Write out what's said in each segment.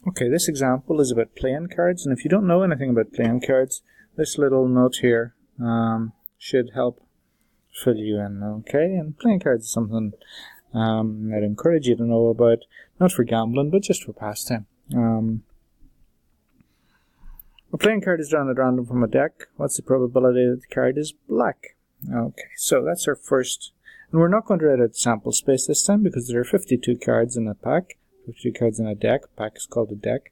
Okay, this example is about playing cards, and if you don't know anything about playing cards, this little note here should help fill you in, okay? And playing cards is something I'd encourage you to know about, not for gambling, but just for pastime. A playing card is drawn at random from a deck. What's the probability that the card is black? Okay, so that's our first. And we're not going to write out sample space this time because there are 52 cards in a pack. 52 cards in a deck. A pack is called a deck.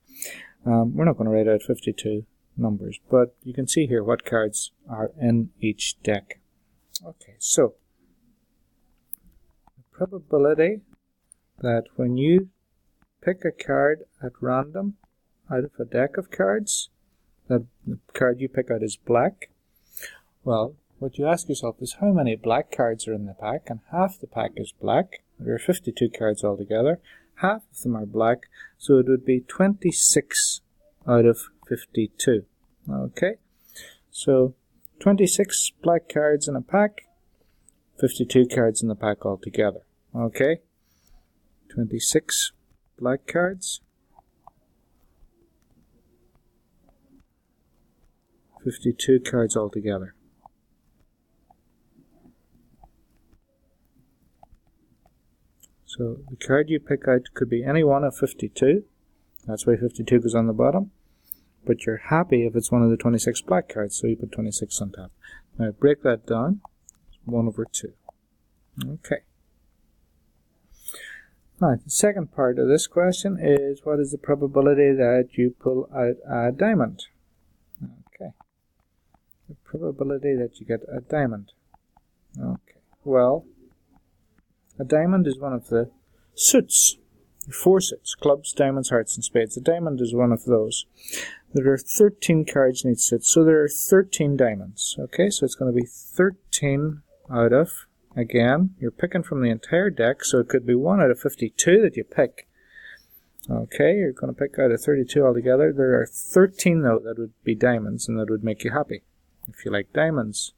We're not going to write out 52 numbers, but you can see here what cards are in each deck. Okay, so the probability that when you pick a card at random out of a deck of cards, that the card you pick out is black, well, what you ask yourself is how many black cards are in the pack, and half the pack is black. There are 52 cards altogether. Half of them are black, so it would be 26 out of 52. Okay, so 26 black cards in a pack, 52 cards in the pack altogether. Okay, 26 black cards, 52 cards altogether. So the card you pick out could be any one of 52. That's why 52 goes on the bottom. But you're happy if it's one of the 26 black cards, so you put 26 on top. Now break that down. 1 over 2. Okay. Now the second part of this question is what is the probability that you pull out a diamond? Okay. The probability that you get a diamond. Okay. Well, a diamond is one of the suits. 4 suits: clubs, diamonds, hearts, and spades. A diamond is one of those. There are 13 cards in each suit, so there are 13 diamonds. Okay, so it's going to be 13 out of, again, you're picking from the entire deck, so it could be 1 out of 52 that you pick. Okay, you're going to pick out of 32 altogether. There are 13, though, that would be diamonds, and that would make you happy, if you like diamonds.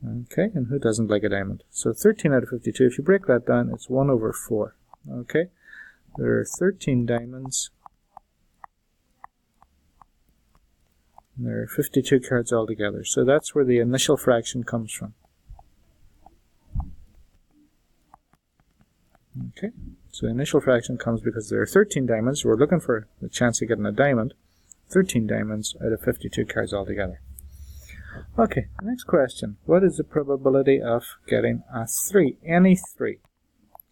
Okay, and who doesn't like a diamond? So 13 out of 52, if you break that down, it's 1 over 4. Okay, there are 13 diamonds. And there are 52 cards altogether. So that's where the initial fraction comes from. Okay, so the initial fraction comes because there are 13 diamonds. We're looking for the chance of getting a diamond. 13 diamonds out of 52 cards altogether. Okay, next question. What is the probability of getting a 3? Any 3.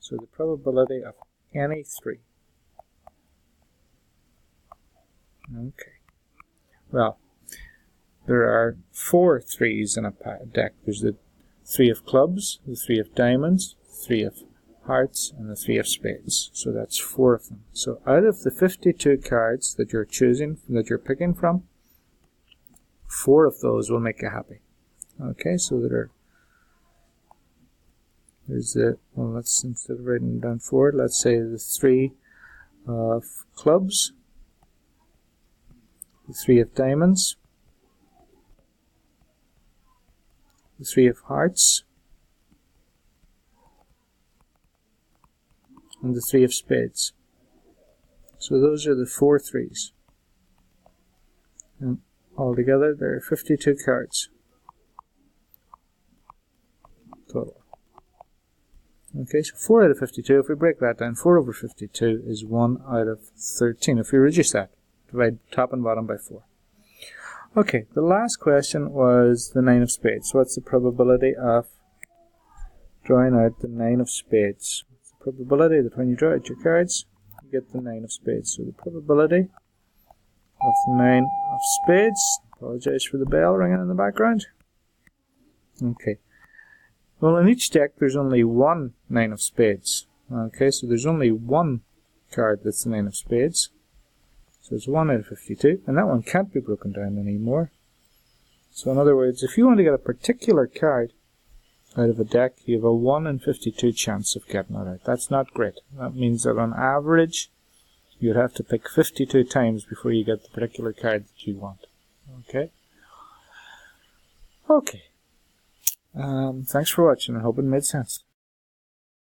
So the probability of any 3. Okay. Well, there are 4 3s in a deck. There's the 3 of clubs, the 3 of diamonds, 3 of hearts, and the 3 of spades. So that's 4 of them. So out of the 52 cards that you're choosing, that you're picking from, 4 of those will make you happy. Okay, so there's the, well, let's, instead of writing down 4, let's say the 3 of clubs, the 3 of diamonds, the 3 of hearts, and the 3 of spades. So those are the 4 3s. And altogether, there are 52 cards total. Okay, so 4 out of 52, if we break that down, 4 over 52 is 1 out of 13. If we reduce that, divide top and bottom by 4. Okay, the last question was the 9 of spades. So what's the probability of drawing out the 9 of spades? It's the probability that when you draw out your cards, you get the 9 of spades. So the probability of the 9 of spades, apologize for the bell ringing in the background. Okay, well, in each deck there's only 1 9 of spades. Okay, so there's only 1 card that's the 9 of spades. So it's 1 out of 52, and that one can't be broken down anymore. So in other words, if you want to get a particular card out of a deck, you have a 1 in 52 chance of getting it out. That's not great. That means that on average, you'd have to pick 52 times before you get the particular card that you want. Okay? Okay. Thanks for watching. I hope it made sense.